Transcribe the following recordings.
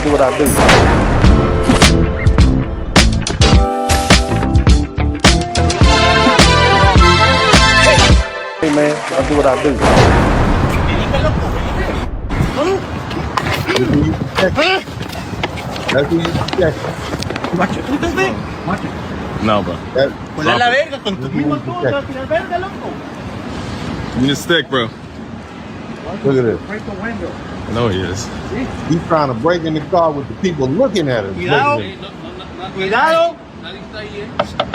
do what I do. Hey man, I do what I do. That's who you check. No, bro. Ponle la verga con tus mismos cosas, la verga, loco. You need a stick, bro. Look at this. Break the window. I know he is. He's trying to break in the car with the people looking at him. Cuidado. Cuidado.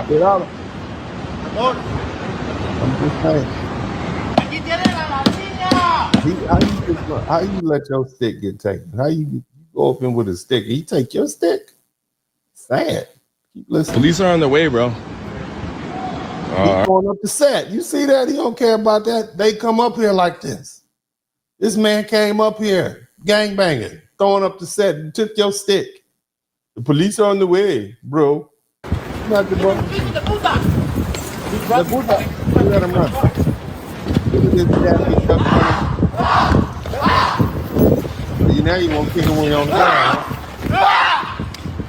Cuidado. Amor. I'm just saying. Aquí tiene la niña. How you let your stick get taken? How you go up in with a stick? He take your stick? Sad. Keep listening. Police are on their way, bro. He's going up the set. You see that? He don't care about that. They come up here like this. This man came up here, gangbanging, throwing up the set and took your stick. The police are on the way, bro. Not the bro. The puta. Let him run. Look at this jacket. Now you won't kick him when you're on ground.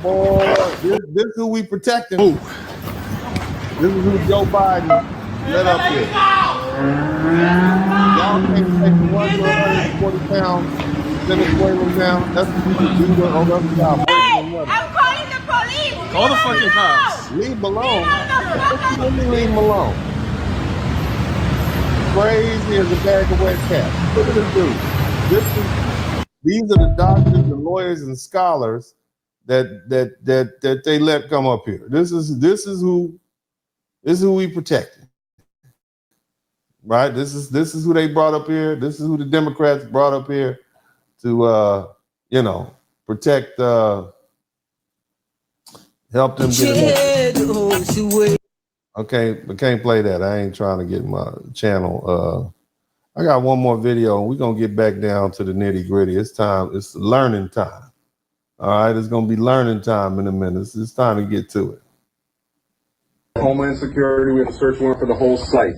Boy, this is who we protecting. Ooh. This is who Joe Biden let up here. Y'all can't take 140 pounds, Venezuela down. That's what you can do on the other side. Hey, I'm calling the police. Call the fucking cops. Leave him alone. Let me leave him alone. Crazy as a bag of wet cats. Look at this dude. These are the doctors and lawyers and scholars that they let come up here. This is who we protected. Right? This is who they brought up here. This is who the Democrats brought up here to protect help them get it. Okay, but can't play that. I ain't trying to get my channel. I got one more video and we're gonna get back down to the nitty-gritty. It's time, it's learning time. All right, it's gonna be learning time in a minute. It's time to get to it. Homeland Security, we have a search warrant for the whole site.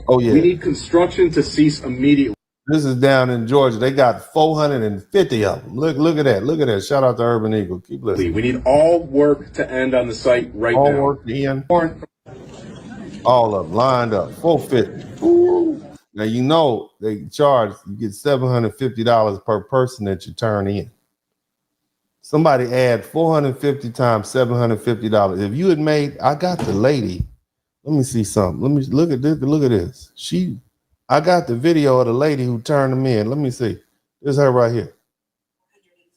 Oh yeah. We need construction to cease immediately. This is down in Georgia. They got 450 of them. Look at that. Look at that. Shout out to Urban Eagle. Keep listening. We need all work to end on the site right now. All work to end. All of them lined up. 450. Ooh. Now you know they charge. You get $750 per person that you turn in. Somebody add 450 times $750. If you had made, I got the lady. Let me see something. Let me look at this. Look at this. I got the video of the lady who turned them in. Let me see. This is her right here.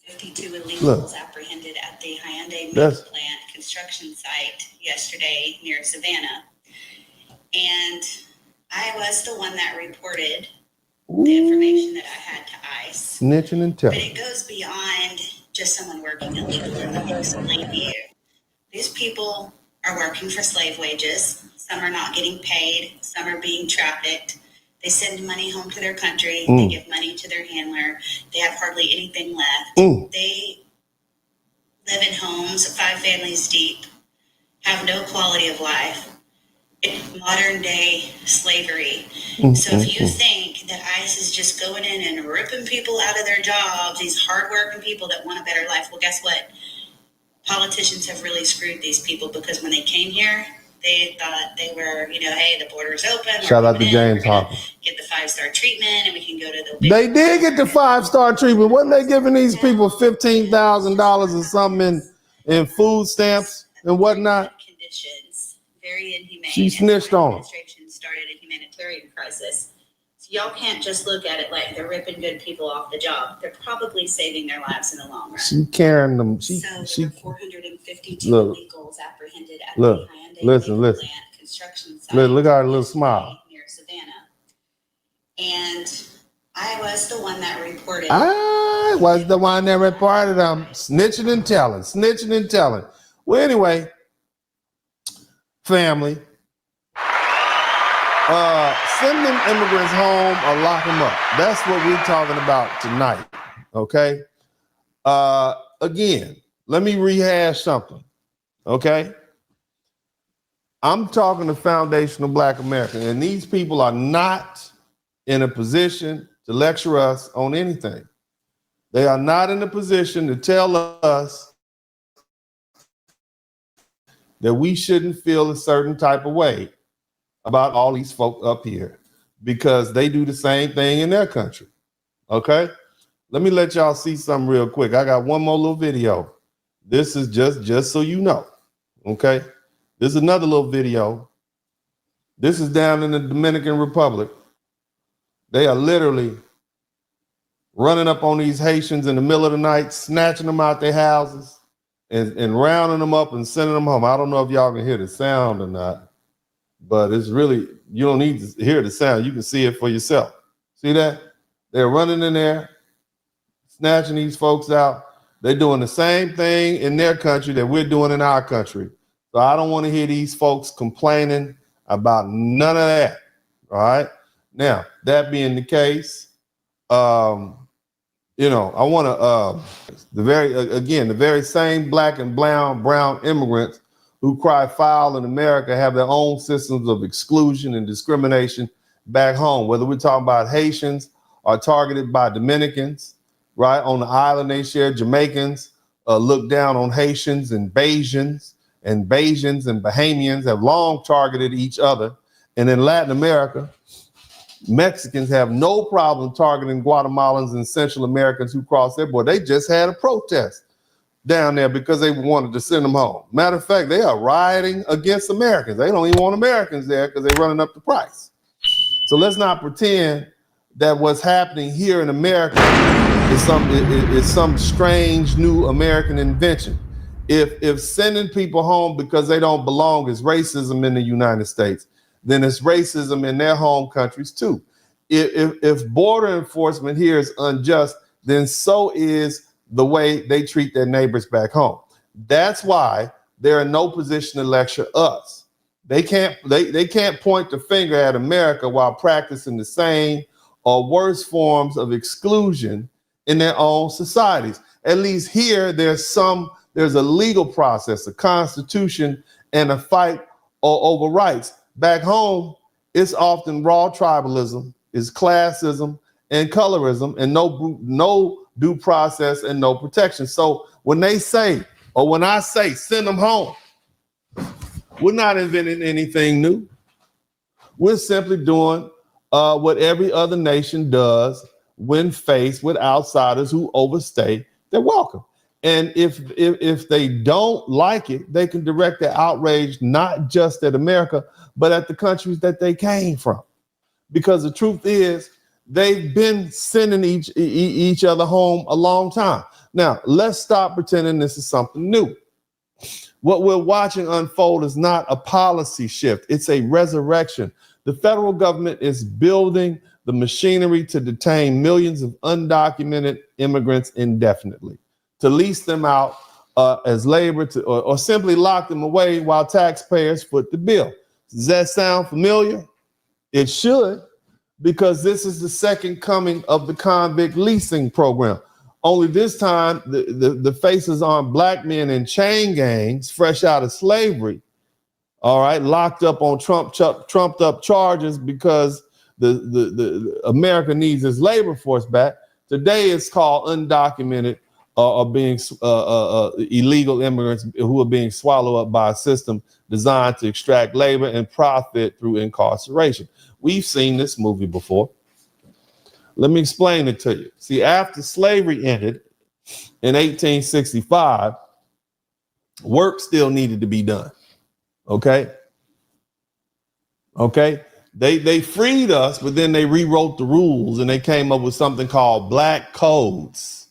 152 illegals apprehended at the Hyundai plant construction site yesterday near Savannah. And I was the one that reported the information that I had to ICE. Snitching and telling. But it goes beyond just someone working illegally. Let me explain to you. These people are working for slave wages. Some are not getting paid. Some are being trafficked. They send money home to their country. They give money to their handler. They have hardly anything left. They live in homes, 5 families deep, have no quality of life. It's modern day slavery. So if you think that ICE is just going in and ripping people out of their jobs, these hardworking people that want a better life, well, guess what? Politicians have really screwed these people because when they came here, they thought they were, hey, the border's open. Shout out to James Harper. Get the 5-star treatment and we can go to the... They did get the 5-star treatment. Wasn't they giving these people $15,000 or something in food stamps and whatnot? Conditions, very inhumane. She snitched on them. Administration started a humanitarian crisis. So y'all can't just look at it like they're ripping good people off the job. They're probably saving their lives in the long run. She carrying them. So there were 452 illegals apprehended at the Hyundai listen. plant construction site. Look at her little smile. Near Savannah. And I was the one that reported. I was the one that reported them. Snitching and telling. Well, anyway, family. Send them immigrants home or lock them up. That's what we're talking about tonight. Okay. Again, let me rehash something. Okay. I'm talking to foundational Black America, and these people are not in a position to lecture us on anything. They are not in a position to tell us that we shouldn't feel a certain type of way about all these folk up here because they do the same thing in their country. Okay? Let me let y'all see something real quick. I got one more little video. This is just so you know. Okay? This is another little video. This is down in the Dominican Republic. They are literally running up on these Haitians in the middle of the night, snatching them out their houses and rounding them up and sending them home. I don't know if y'all can hear the sound or not, but it's really, you don't need to hear the sound. You can see it for yourself. See that? They're running in there, snatching these folks out. They're doing the same thing in their country that we're doing in our country. So I don't want to hear these folks complaining about none of that. All right. Now, that being the case, I want to the very same black and brown immigrants who cry foul in America have their own systems of exclusion and discrimination back home, whether we're talking about Haitians or targeted by Dominicans, right? On the island they share, Jamaicans look down on Haitians and Bajans and Bahamians have long targeted each other. And in Latin America, Mexicans have no problem targeting Guatemalans and Central Americans who cross their border. They just had a protest down there because they wanted to send them home. Matter of fact, they are rioting against Americans. They don't even want Americans there because they're running up the price. So let's not pretend that what's happening here in America is some strange new American invention. If sending people home because they don't belong is racism in the United States, then it's racism in their home countries too. If border enforcement here is unjust, then so is the way they treat their neighbors back home. That's why they're in no position to lecture us. They can't point the finger at America while practicing the same or worse forms of exclusion in their own societies. At least here, there's a legal process, a constitution, and a fight over rights. Back home, it's often raw tribalism, it's classism and colorism, and no due process and no protection. So when they say, or when I say, send them home, we're not inventing anything new. We're simply doing what every other nation does when faced with outsiders who overstay their welcome. And if they don't like it, they can direct their outrage not just at America, but at the countries that they came from. Because the truth is, they've been sending each other home a long time. Now, let's stop pretending this is something new. What we're watching unfold is not a policy shift. It's a resurrection. The federal government is building the machinery to detain millions of undocumented immigrants indefinitely, to lease them out as labor or simply lock them away while taxpayers foot the bill. Does that sound familiar? It should, because this is the second coming of the Convict leasing program. Only this time, the faces aren't black men in chain gangs, fresh out of slavery, all right, locked up on trumped up charges because the America needs its labor force back. Today, it's called undocumented or being illegal immigrants who are being swallowed up by a system designed to extract labor and profit through incarceration. We've seen this movie before. Let me explain it to you. See, after slavery ended in 1865, work still needed to be done. Okay? They freed us, but then they rewrote the rules and they came up with something called black codes.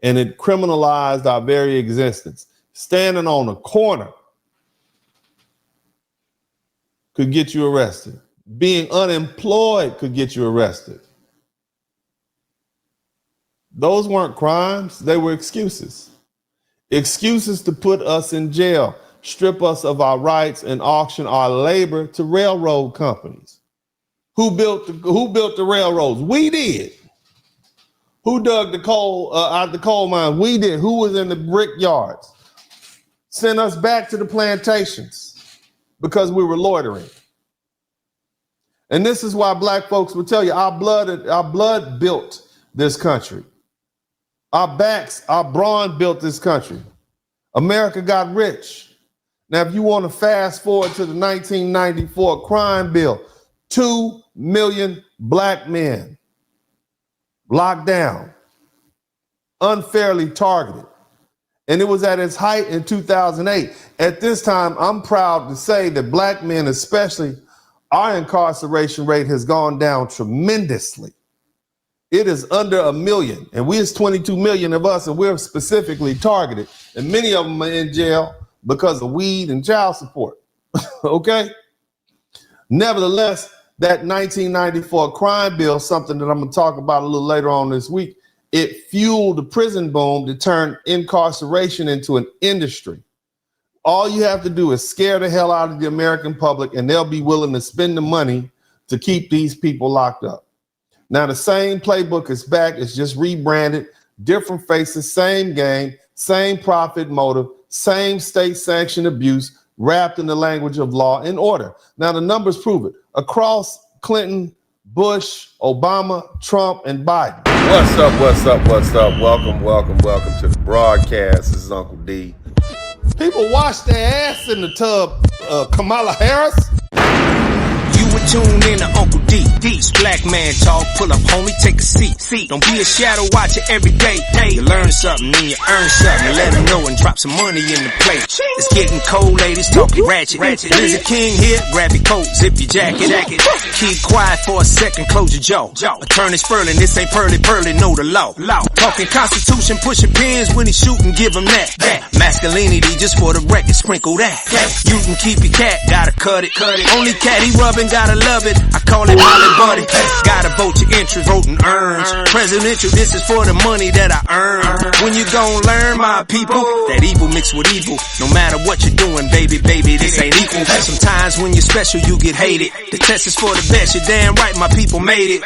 And it criminalized our very existence. Standing on a corner could get you arrested. Being unemployed could get you arrested. Those weren't crimes, they were excuses. Excuses to put us in jail, strip us of our rights, and auction our labor to railroad companies. Who built the railroads? We did. Who dug the coal out the coal mine? We did. Who was in the brick yards? Sent us back to the plantations because we were loitering. And this is why black folks will tell you our blood built this country. Our backs, our brawn built this country. America got rich. Now, if you want to fast forward to the 1994 crime bill, 2 million black men locked down, unfairly targeted. And it was at its height in 2008. At this time, I'm proud to say that black men, especially, our incarceration rate has gone down tremendously. It is under 1 million, and we is 22 million of us, and we're specifically targeted. And many of them are in jail because of weed and child support. Okay? Nevertheless, that 1994 crime bill, something that I'm going to talk about a little later on this week, it fueled the prison boom to turn incarceration into an industry. All you have to do is scare the hell out of the American public, and they'll be willing to spend the money to keep these people locked up. Now, the same playbook is back. It's just rebranded, different faces, same game, same profit motive, same state-sanctioned abuse, wrapped in the language of law and order. Now, the numbers prove it. Across Clinton, Bush, Obama, Trump, and Biden. What's up, what's up, what's up? Welcome to the broadcast. This is Uncle D. People wash their ass in the tub, Kamala Harris. You would tune in to Uncle D. D's black man talk. Pull up, homie, take a seat. Don't be a shadow watcher every day. You learn something, then you earn something. And let them know and drop some money in the plate. It's getting cold, ladies, talking ratchet. There's a king here, grab your coat, zip your jacket. Keep quiet for a second, close your jaw. Attorney Spurling, this ain't pearly, know the law. Talking Constitution, pushing pins when he shooting, give him that. Masculinity, just for the record, sprinkle that. You can keep your cat, gotta cut it. Only cat he rubbing, gotta love it. I call it Molly Buddy. Gotta vote your interest, voting earns. Presidential, this is for the money that I earn. When you gon' learn, my people, that evil mixed with evil. No matter what you're doing, baby, this ain't equal. Sometimes when you're special, you get hated. The test is for the best, you're damn right, my people made it.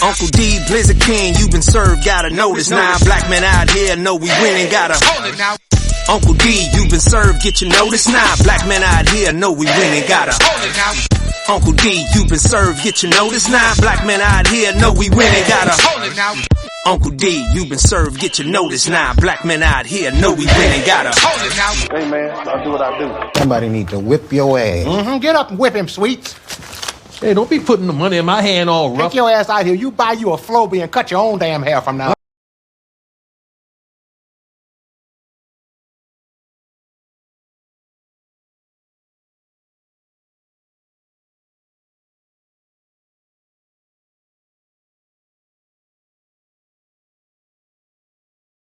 Uncle D, Blizzard King, you've been served, gotta know this. Now black men out here know we winning, gotta hold it now. Uncle D, you've been served, get your notice now. Black men out here know we winning, gotta hold it now. Uncle D, you've been served, get your notice now. Black men out here know we winning, gotta hold it now. Uncle D, you've been served, get your notice now. Black men out here know we winning, gotta hold it now. Hey man, I do what I do. Somebody need to whip your ass. Get up and whip him, Sweets. Hey, don't be putting the money in my hand all rough. Take your ass out here. You buy you a Floby and cut your own damn hair from now.